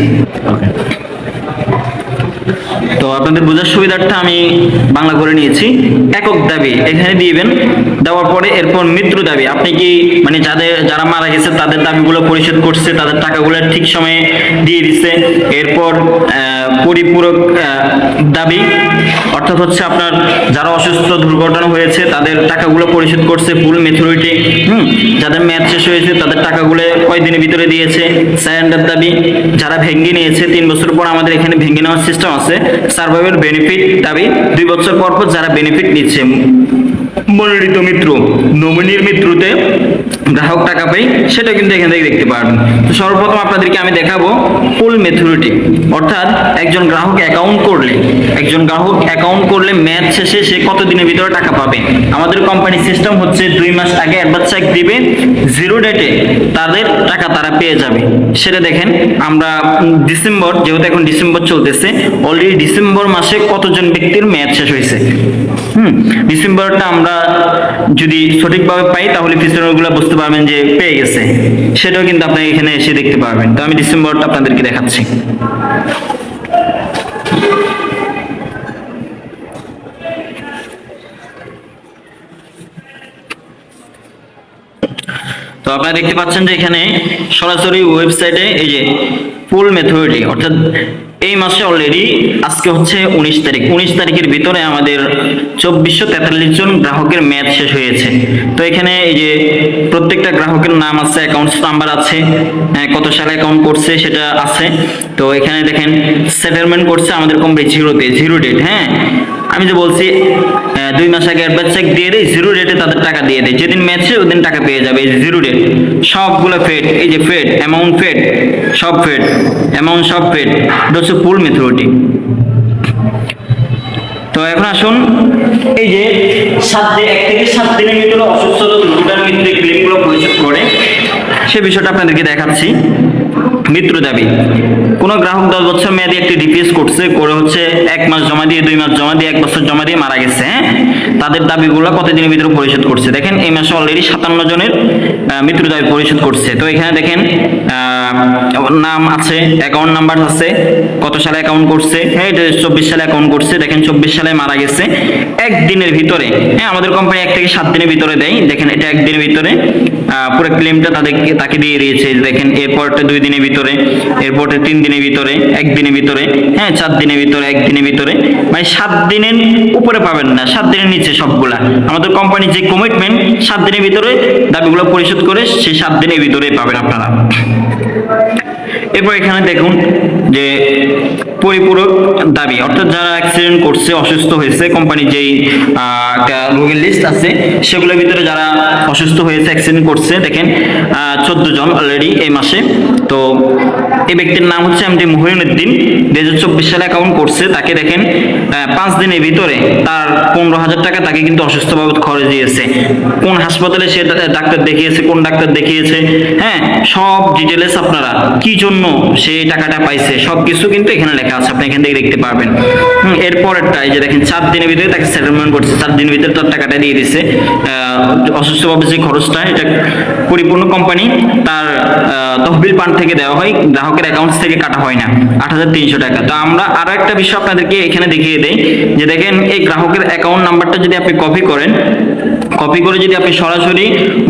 তো আপনাদের বোঝার সুবিধার্থে আমি বাংলা করে নিয়েছি। একক দাবি এখানে দিবেন, দেওয়ার পরে এরপর মৃত্যু দাবি, আপনি কি মানে যারা মারা গেছে তাদের দাবিগুলো পরিশোধ করছে, তাদের টাকাগুলো ঠিক সময়ে দিয়ে দিচ্ছে। এরপর পরিপূরক দাবি, অর্থাৎ হচ্ছে আপনার যারা অসুস্থ দুর্ঘটনা হয়েছে তাদের টাকাগুলো পরিশোধ করছে, ফুল ম্যাচুরিটি। যাদের ম্যাচ শেষ হয়েছে তাদের টাকাগুলো কয়দিনের ভিতরে দিয়েছে। সারেন্ডার দাবি, যারা ভেঙে নিয়েছে 3 বছর পর, আমাদের এখানে ভেঙে নেওয়ার সিস্টেম আছে। সার্ভাইভাল বেনিফিট দাবি, 2 বছর পর পর যারা বেনিফিট নিচ্ছে। মনোনীত মিত্র, নমিনির মৃত্যুতে গ্রাহক টাকা পায়, সেটা কিন্তু এখান থেকে দেখতে পারবেন। তো সর্বপ্রথম আপনাদেরকে আমি দেখাবো ফুল ম্যাচুরিটি, অর্থাৎ একজন গ্রাহক অ্যাকাউন্ট করলে ম্যাচ শেষে সে কত দিনের ভিতরে টাকা পাবে। আমাদের কোম্পানির সিস্টেম হচ্ছে 2 মাস আগে অ্যাডভান্স চেক দিবে, 0 ডেটে তাদের টাকা তারা পেয়ে যাবে। সেটা দেখেন, আমরা ডিসেম্বর, যেহেতু এখন ডিসেম্বর চলতেছে, অলরেডি ডিসেম্বর মাসে কতজন ব্যক্তির ম্যাচ শেষ হয়েছে। ডিসেম্বরটা আমরা যদি সঠিকভাবে পাই তাহলে পিছনেরগুলো বুঝতে পারবেন যে পেয়ে গেছে, সেটাও কিন্তু আপনি এখানে এসে দেখতে পারবেন। তো আমি ডিসেম্বরটা আপনাদেরকে দেখাচ্ছি। তো আপনারা দেখতে পাচ্ছেন যে এখানে সরাসরি ওয়েবসাইটে এই যে ফুল ম্যাচুরিটি, অর্থাৎ এই মাসে অলরেডি আজকে হচ্ছে 19 তারিখ, 19 তারিখের ভিতরে আমাদের 2443 জন গ্রাহকের ম্যাচ শেষ হয়েছে। তো এখানে এই যে প্রত্যেকটা গ্রাহকের নাম আছে, অ্যাকাউন্টস নাম্বার আছে, কত সালে অ্যাকাউন্ট করছে সেটা আছে। তো এখানে দেখেন সেটেলমেন্ট করছে আমাদের কোম্পানি 0 ডেট। হ্যাঁ, আমি যে বলছি 2 মাস আগে অ্যাডভান্স চেক দিয়ে দেয়, 0 ডেটে তাদের টাকা দিয়ে দেয়, যেদিন ম্যাচে ওই দিন টাকা পেয়ে যাবে। এই যে 0 ডেট, সবগুলো ফেড, এই যে ফেড অ্যামাউন্ট, ফেড সব ফেড অ্যামাউন্ট, সব ফেড, এটা হচ্ছে ফুল ম্যাচুরিটি। তো এখন আসুন, এই যে 1 থেকে 7 দিনের ভিতরে অসুস্থতা দুর্ঘটনার মৃত্যু ক্লেমগুলো পরিশোধ করে, সে বিষয়টা আপনাদেরকে দেখাচ্ছি। মৃত্যু দাবি, কোন গ্রাহক 10 বছর মেয়াদী একটি ডিপিএস করছে, করে হচ্ছে 1 মাস জমা দিয়ে, 2 মাস জমা দিয়ে, 1 বছর জমা দিয়ে মারা গেছে। হ্যাঁ, তাদের দাবিগুলো কতদিনের ভিতরে পরিশোধ করছে। দেখেন এই মাসে অলরেডি 57 জনের মৃত্যু দাবি পরিশোধ করছে। তো এখানে দেখেন নাম আছে, অ্যাকাউন্ট নাম্বার আছে, কত সালে অ্যাকাউন্ট করছে। হ্যাঁ, এটা 24 সালে অ্যাকাউন্ট করছে। দেখেন 24 সালে মারা গেছে 1 দিনের ভিতরে। হ্যাঁ, আমাদের কোম্পানি 1 থেকে 7 দিনের ভিতরে দেয়। দেখেন এটা 1 দিনের ভিতরে পুরো ক্লেমটা তাকে দিয়ে দিয়েছে। দেখেন এরপরটা 2 দিনের ভিতরে, এরপরটা 3 দিনের ভিতরে, 1 দিনের ভিতরে, হ্যাঁ 4 দিনের ভিতরে, 1 দিনের ভিতরে, মানে 7 দিনের উপরে পাবেন না, 7 দিনের নিচে সবগুলা। আমাদের কোম্পানির যে কমিটমেন্ট 7 দিনের ভিতরে দাবিগুলো পরিশোধ করে সেই 7 দিনের ভিতরে পাবেন আপনারা। এরপর এখানে দেখুন যে পরিপূরক দাবি, অর্থাৎ যারা অ্যাক্সিডেন্ট করছে, অসুস্থ হয়েছে, কোম্পানির যেই একটা রোগীর লিস্ট আছে সেগুলোর ভিতরে যারা অসুস্থ হয়েছে, অ্যাক্সিডেন্ট করছে, দেখেন 14 জন অলরেডি এই মাসে। তো এই ব্যক্তির নাম হচ্ছে এমডি মহিউদ্দিন, 2024 সালে অ্যাকাউন্ট করছে। তাকে দেখেন 5 দিনের ভিতরে তার 15,000 টাকা তাকে কিন্তু অসুস্থ বাবদ খরচ দিয়েছে। কোন হাসপাতালে সে ডাক্তার দেখিয়েছে, কোন ডাক্তার দেখিয়েছে, হ্যাঁ সব ডিটেলস আপনারা কি জন্য সেই টাকাটা পাইছে সবকিছু কিন্তু এখানে লেখা আছে, আপনি এখান থেকে দেখতে পারবেন। এরপরেরটা এই যে দেখেন 4 দিনের ভিতরে তাকে সেটেলমেন্ট করছে, 4 দিনের ভিতরে তার টাকাটা দিয়ে দিছে। অসুস্থ বাবদ যে খরচটা এটা পরিপূর্ণ কোম্পানি তার তহবিল ফান্ড থেকে দেওয়া হয়, গ্রাহকের অ্যাকাউন্টস থেকে কাটা হয় না, 8,300 টাকা। তো আমরা আরো একটা বিষয় আপনাদেরকে এখানে দেখিয়ে দেই যে দেখেন এই গ্রাহকের অ্যাকাউন্ট নাম্বারটা যদি আপনি কপি করেন, কপি করে যদি আপনি সরাসরি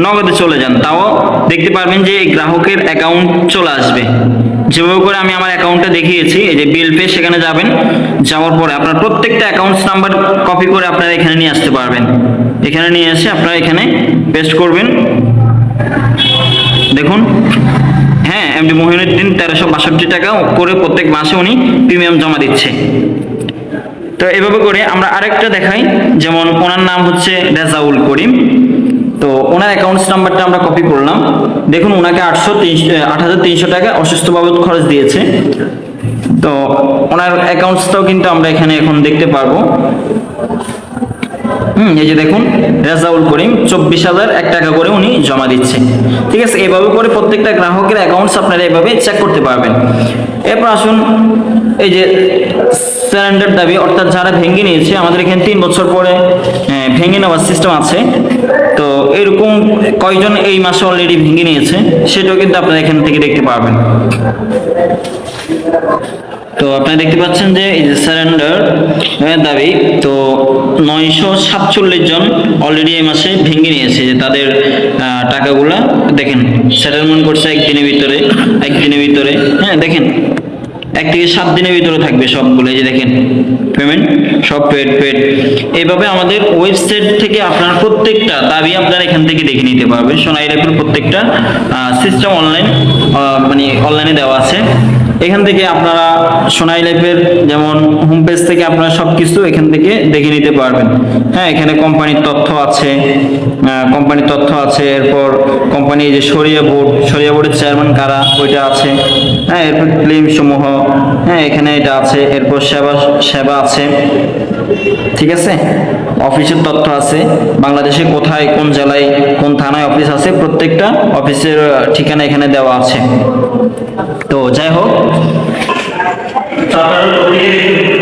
নগদে চলে যান, তাও দেখতে পারবেন যে এই গ্রাহকের অ্যাকাউন্ট চলে আসবে। যেভাবে করে আমি আমার অ্যাকাউন্টটা দেখিয়েছি, এই যে বিল পে, সেখানে যাবেন, যাওয়ার পরে আপনার প্রত্যেকটা অ্যাকাউন্টস নাম্বার কপি করে আপনারা এখানে নিয়ে আসতে পারবেন। এখানে নিয়ে এসে আপনারা এখানে পেস্ট করবেন। দেখুন, হ্যাঁ এমডি মহিউদ্দিন 1362 টাকা করে প্রত্যেক মাসে উনি প্রিমিয়াম জমা দিচ্ছে। তো এভাবে করে আমরা আরেকটা দেখাই, যেমন ওনার নাম হচ্ছে রেজাউল করিম। তো ওনার অ্যাকাউন্টস নাম্বারটা আমরা কপি করলাম। দেখুন ওনাকে 8,300 টাকা অসুস্থ বাবদ খরচ দিয়েছে। তো ওনার অ্যাকাউন্টসটাও কিন্তু আমরা এখানে এখন দেখতে পারবো। এই যে দেখুন রেজাউল করিম 24,001 টাকা করে উনি জমা দিচ্ছে। ঠিক আছে, এভাবে করে প্রত্যেকটা গ্রাহকের অ্যাকাউন্টস আপনারা এভাবে চেক করতে পারবেন। এরপর আসুন এই যে সারেন্ডার দাবি, অর্থাৎ যারা ভেঙে নিয়েছে, আমাদের এখানে 3 বছর পরে ভেঙে নেওয়ার সিস্টেম আছে। তো এরকম কয়জন এই মাসে অলরেডি ভেঙে নিয়েছে সেটাও কিন্তু আপনারা এখান থেকে দেখতে পারবেন। তো আপনারা দেখতে পাচ্ছেন যে এই যে সারেন্ডার দাবি, তো 947 জন অলরেডি এই মাসে ভেঙে নিয়েছে, যে তাদের টাকাগুলা দেখেন সেটেলমেন্ট করছে একদিনের ভিতরে। হ্যাঁ দেখেন 1 থেকে 7 দিনের ভিতরে থাকবে সবগুলো। এই যে দেখেন পেমেন্ট সব পেড। এইভাবে আমাদের ওয়েবসাইট থেকে আপনার প্রত্যেকটা দাবি আপনারা এখান থেকে দেখে নিতে পারবেন। সোনালী লাইফের প্রত্যেকটা সিস্টেম অনলাইনে দেওয়া আছে। এখান থেকে আপনারা সোনালী লাইফের যেমন হোম পেজ থেকে আপনারা সবকিছু এখান থেকে দেখে নিতে পারবেন। হ্যাঁ এখানে কোম্পানির তথ্য আছে, এরপর কোম্পানি যে সরিয়া বোর্ডের চেয়ারম্যান কারা ওইটা আছে। হ্যাঁ এরপর ক্লেম সমূহ, হ্যাঁ এখানে এটা আছে। এরপর সেবা আছে, ঠিক আছে। অফিসের তথ্য আছে, বাংলাদেশে কোথায়, কোন জেলায়, কোন থানায় অফিস আছে, প্রত্যেকটা অফিসের ঠিকানা এখানে দেওয়া আছে। তো যাই হোক, আপনারা প্রত্যেকে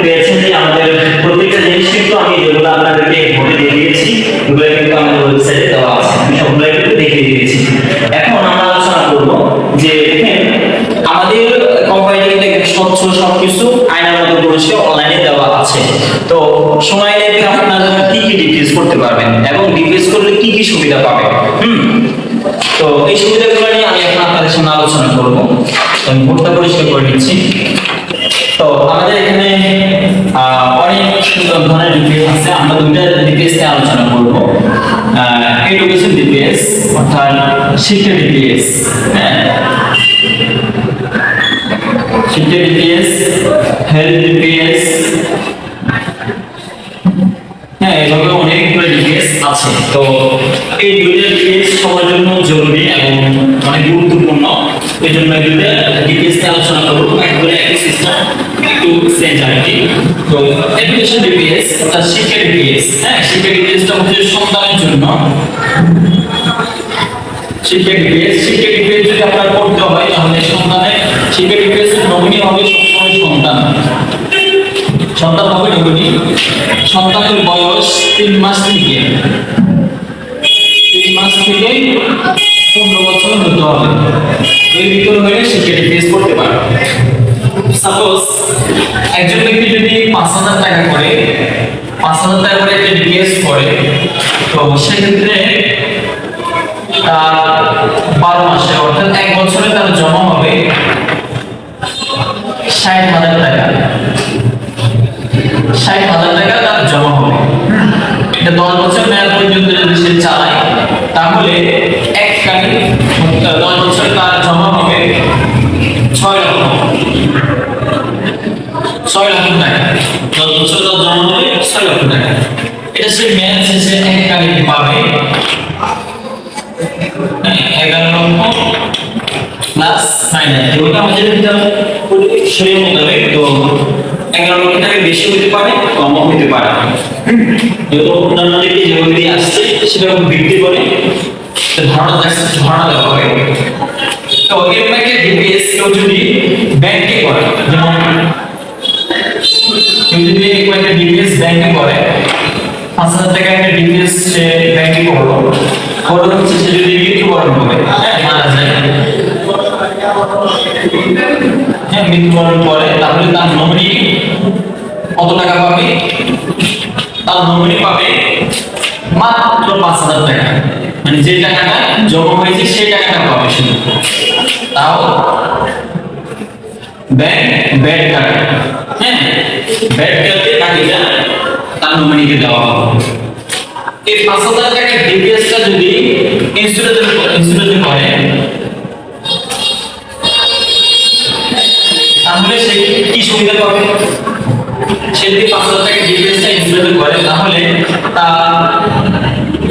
পেয়েছেন যে আমাদের প্রত্যেকটা জিনিস কিন্তু আমি যেগুলো আপনাদেরকে ঘটে দিয়ে দিয়েছি এগুলো কিন্তু আমাদের ওয়েবসাইটে দেওয়া আছে, আমি সবগুলো কিন্তু দেখিয়ে দিয়েছি। এখন আমরা আলোচনা করব যে দেখেন আমাদের কোম্পানিতে স্বচ্ছ সবকিছু আইনের মতো পরিষ্কার অনলাইনে দেওয়া আছে। তো সময় লেগে আপনারা কি ডিটেইলস করতে পারবেন এবং ডিটেইলস করলে কি কি সুবিধা পাবেন। তো এই সুবিধাগুলো নিয়ে আমি এখন আপনাদের সামনে আলোচনা করব। আমি বোর্ডটা পরিষ্কার করে নিচ্ছি। তো আমাদের এখানে অনেক ধরনের ডিপিএস আছে, আমরা দুইটা ডিপিএস নিয়ে আলোচনা করব। এডুকেশন ডিপিএস অর্থাৎ শিক্ষা ডিপিএস, হ্যাঁ শিক্ষা ডিপিএস, হেলথ ডিপিএস, হ্যাঁ এভাবে অনেকগুলো ডিপিএস আছে। তো এই দুইটা ডিপিএস সবার জন্য জরুরি এবং অনেক গুরুত্বপূর্ণ, এই জন্য এই দুইটা ডিপিএস নিয়ে আলোচনা করব। একবারে একই সিস্টেম, একটু চেঞ্জ আর কি। তো এডুকেশন ডিপিএস অর্থাৎ শিক্ষা ডিপিএস, হ্যাঁ শিক্ষা ডিপিএসটা হচ্ছে সন্তানের জন্য। শিক্ষা ডিপিএস যদি আপনার করতে হয় তাহলে সন্তানের শিক্ষা ডিপিএস নমিনি হবে সবসময় সন্তান হবে নমিনি। সন্তানের বয়স 3 মাস থেকে 15 বছর হতে হবে, এর ভিতরে হলে শিক্ষা ডিপিএস করতে পারবে। সাপোজ একজন ব্যক্তি যদি 5,000 টাকা করে একটা ডিপিএস করে, তো সেক্ষেত্রে তার 12 মাসে অর্থাৎ 1 বছরে তার জমা হবে 60,000 টাকা। 60,000 টাকা তার জমা হবে। এটা 10 বছর মেয়াদ পর্যন্ত যদি সে চালায় তাহলে এক তারিখ 10 বছর তার জমা হবে 6 6 লক্ষ টাকা। 10 বছর জমা হবে 6 লক্ষ টাকা। এটা সে মেয়াদ শেষে এককালে পাবে 11 লক্ষ প্লাস মাইনাস, এগুলো আমাদের শরীর মোতাবেক তো 11 লক্ষ টাকা বেশি হতে পারে, কমও হতে পারে। যেহেতু অন্যান্য দিকে যেভাবে দিয়ে আসছে সেটা ভিত্তি করে ধারণা দেওয়া হয়। তো এর ব্যাংকে ডিপিএস কেউ যদি ব্যাংকে করে, যেমন কেউ যদি একটা ডিপিএস ব্যাংকে করে, 5,000 টাকা একটা ডিপিএস সে ব্যাংকে করলো, করে হচ্ছে সে যদি মৃত্যুবরণ করে, মারা যায়, মৃত্যুবরণ করে, তাহলে তার নমিনি কত টাকা পাবে? তার নমিনি পাবে মাত্র 5,000 টাকা। মানে যে টাকাটা জমা হয়েছে সেই টাকাটা পাবে শুধু, তাও ব্যাড কাটে। ব্যাড কাটে টাকাটা তার নমিনিকে দেওয়া হবে। এই 5,000 টাকা ডিপিএসটা যদি ইন্স্যুরেন্স করে, তাহলে সে কি সুবিধা পাবে? সে যদি 5,000 টাকা ডিপিএসটা ইন্স্যুরেন্স করে, তাহলে তার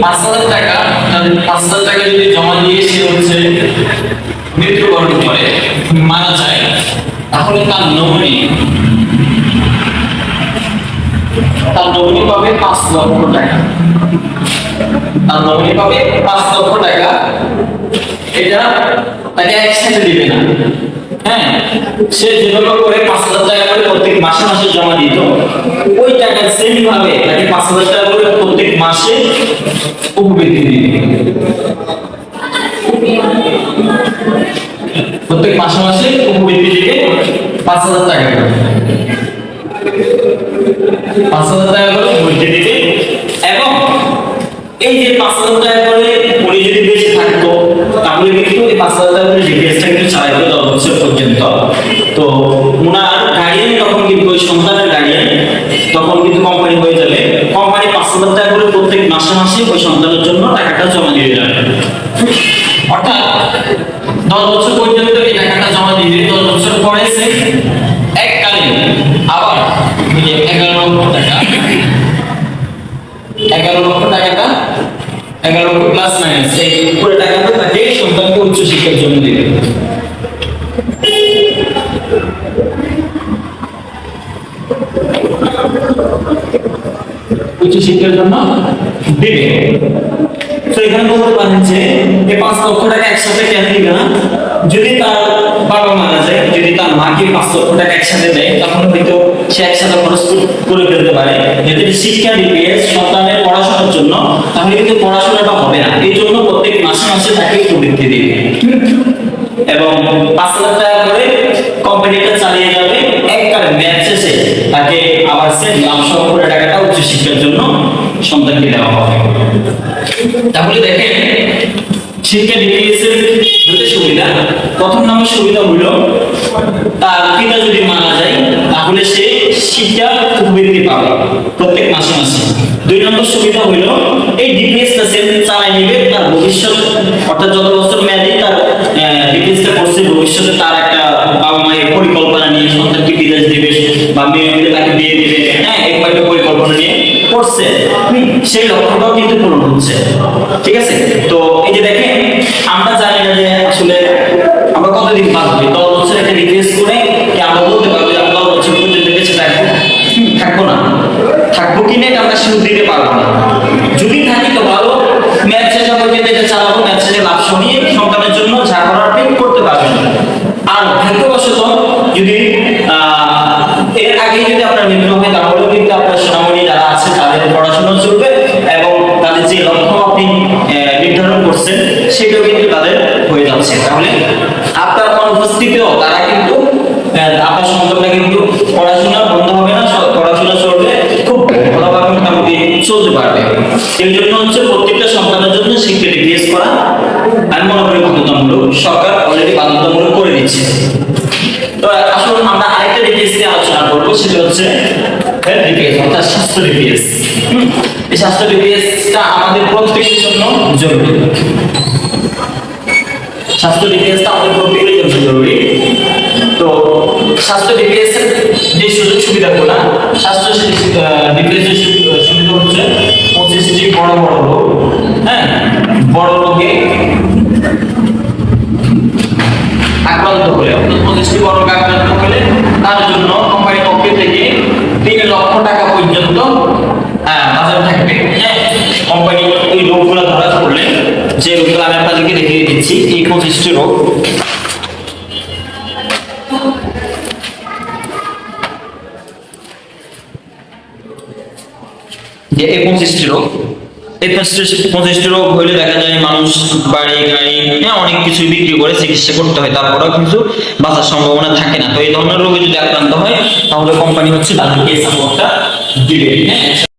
5,000 টাকা যদি জমা দিয়ে সে হচ্ছে মৃত্যুবরণ করে, মারা যায়, তাহলে তার নমিনি পাবে 5 লক্ষ টাকা। তার নমিনি পাবে 5 লক্ষ টাকা। এটা তাকে একসাথে দিবে না, সে যেভাবে করে 5,000 টাকা করে প্রত্যেক মাসে মাসে জমা দিত, ওই টাকা সেম ভাবে তাকে 5,000 টাকা করে প্রত্যেক মাসে উপবৃত্তি দিবে। প্রত্যেক মাসে মাসে উপবৃত্তি দিবে 5,000 টাকা করে। 5,000 টাকা করে উপবৃত্তি দিবে। এবং এই যে 5,000 টাকা করে উনি যদি বেশি থাকতো, তাহলে কিন্তু এই 5,000 টাকা করে ডিপিএসটা কিন্তু চালাইতো 10 বছর পর্যন্ত। তো ওনার গার্ডিয়ান তখন কিন্তু ওই সন্তানের গার্ডিয়ান তখন কিন্তু কোম্পানি হয়ে যাবে। কোম্পানি 5,000 টাকা করে প্রত্যেক মাসে মাসে ওই সন্তানের জন্য টাকাটা জমা দিয়ে যাবে। অর্থাৎ 10 বছর পর্যন্ত এই টাকাটা জমা দিবে। 10 বছর পরে সে এককালীন আবার 11 লক্ষ টাকা, 11 লক্ষ টাকাটা 11 লক্ষ প্লাস মাইনাস এই পুরো টাকাটা তাকে সন্তানকে উচ্চ শিক্ষার জন্য দিবে। উচ্চ শিক্ষার জন্য দিবে। তো এখানে বলতে পারেন যে এই 5 লক্ষ টাকা একসাথে কেন দিবে না? যদি তার বাবা মারা যায়, যদি তার মাকে 5 লক্ষ টাকা একসাথে দেয়, তখন হয়তো সে একসাথে খরচ করে ফেলতে পারে। যদি শিক্ষা ডিপিএস সন্তানের পড়াশোনার জন্য, তাহলে কিন্তু পড়াশোনাটা হবে না। এই জন্য প্রত্যেক মাসে মাসে তাকে উপবৃত্তি দিবে এবং 5,000 টাকা করে কোম্পানিটা চালিয়ে যাবে। একবার মেয়াদ শেষে তাকে আবার সেম লাভ সহ পুরো টাকাটা উচ্চ শিক্ষার জন্য সন্তানকে দেওয়া হবে। তাহলে দেখেন শিক্ষা ডিপিএস এর দুটো সুবিধা। প্রথম নম্বর সুবিধা হলো তার পিতা যদি মারা যায়, তাহলে সে শিক্ষা উপবৃত্তি পাবে প্রত্যেক মাসে মাসে। 2 নম্বর সুবিধা হলো এই ডিপিএসটা সে চালায় নেবে তার ভবিষ্যৎ, অর্থাৎ যত বছর মেয়াদে তার ডিপিএসটা করছে, ভবিষ্যতে তার একটা বাবা মায়ের পরিকল্পনা নিয়ে সন্তানকে বিদেশ দেবে বা মেয়ে হলে তাকে বিয়ে দেবে, এরকম একটা পরিকল্পনা নিয়ে করছে, সেই লক্ষ্যটাও কিন্তু পূরণ হচ্ছে। ঠিক আছে? তো এই যে দেখেন, আমরা জানি না যে আসলে আমরা কতদিন বাঁচবো। 10 বছর একটা ডিপিএস করে কি আমরা বলতে পারবো যে আমরা 10 বছর পর্যন্ত বেঁচে থাকবো? থাকবো না। থাকবো কিনা এটা আমরা শিওর দিতে পারবো না। যদি থাকি তো ভালো, ম্যাচ শেষে পর্যন্ত এটা চালাবো, ম্যাচ শেষে লাভ শনিয়ে সন্তানের জন্য যা করার করতে পারবেন। আর ভাগ্যবশত যদি এর আগে যদি আপনার মৃত্যু হয়, তাহলেও কিন্তু আপনার সোনামণি যারা আছে তাদের পড়াশোনা চলবে এবং তাদের যে লক্ষ্য আপনি নির্ধারণ করছেন সেটাও কিন্তু তাদের হয়ে যাচ্ছে। তাহলে আপনার অনুপস্থিতিও তারা কিন্তু আপনার সন্তানরা কিন্তু পড়াশোনা বন্ধ হবে না, পড়াশোনা চলবে, খুব ভালোভাবে মোটামুটি চলতে পারবে। এর জন্য হচ্ছে প্রত্যেকটা সন্তানের জন্য শিক্ষা ডিপিএস করা আমি মনে করি বাধ্যতামূলক। সরকার অলরেডি বাধ্যতামূলক করে দিচ্ছে। তো আসলে আমরা আরেকটা ডিপিএস নিয়ে আলোচনা করবো, সেটা হচ্ছে হেলথ ডিপিএস অর্থাৎ স্বাস্থ্য ডিপিএস। এই স্বাস্থ্য ডিপিএসটা আমাদের প্রত্যেকের জন্য জরুরি। স্বাস্থ্য ডিপিএসটা আমাদের প্রত্যেকের জন্য জরুরি। তো স্বাস্থ্য ডিপিএস এর যে সুযোগ সুবিধা দেখো না, স্বাস্থ্য ডিফারেন্সের সুবিধা হচ্ছে 25টি বড় বড় রোগ, হ্যাঁ, বড় রোগে আক্রান্ত হলে, 25টি বড় রোগে আক্রান্ত হলে তার জন্য কোম্পানির পক্ষ থেকে 3 লক্ষ টাকা পর্যন্ত বাজার থাকবে। হ্যাঁ, কোম্পানি ওই রোগগুলো ধরা পড়লে, যে রোগগুলো আমি আপনাদেরকে দেখিয়ে দিচ্ছি, এই 25টি রোগ। যে এই 25টি রোগ, এই 25টি রোগ হইলে দেখা যায় মানুষ বাড়ি গাড়ি অনেক কিছু বিক্রি করে চিকিৎসা করতে হয়, তারপরেও কিন্তু বাঁচার সম্ভাবনা থাকে না। তো এই ধরনের রোগে যদি আক্রান্ত হয় তাহলে কোম্পানি হচ্ছে তাদেরকে এই সাপোর্টটা দিবে। হ্যাঁ।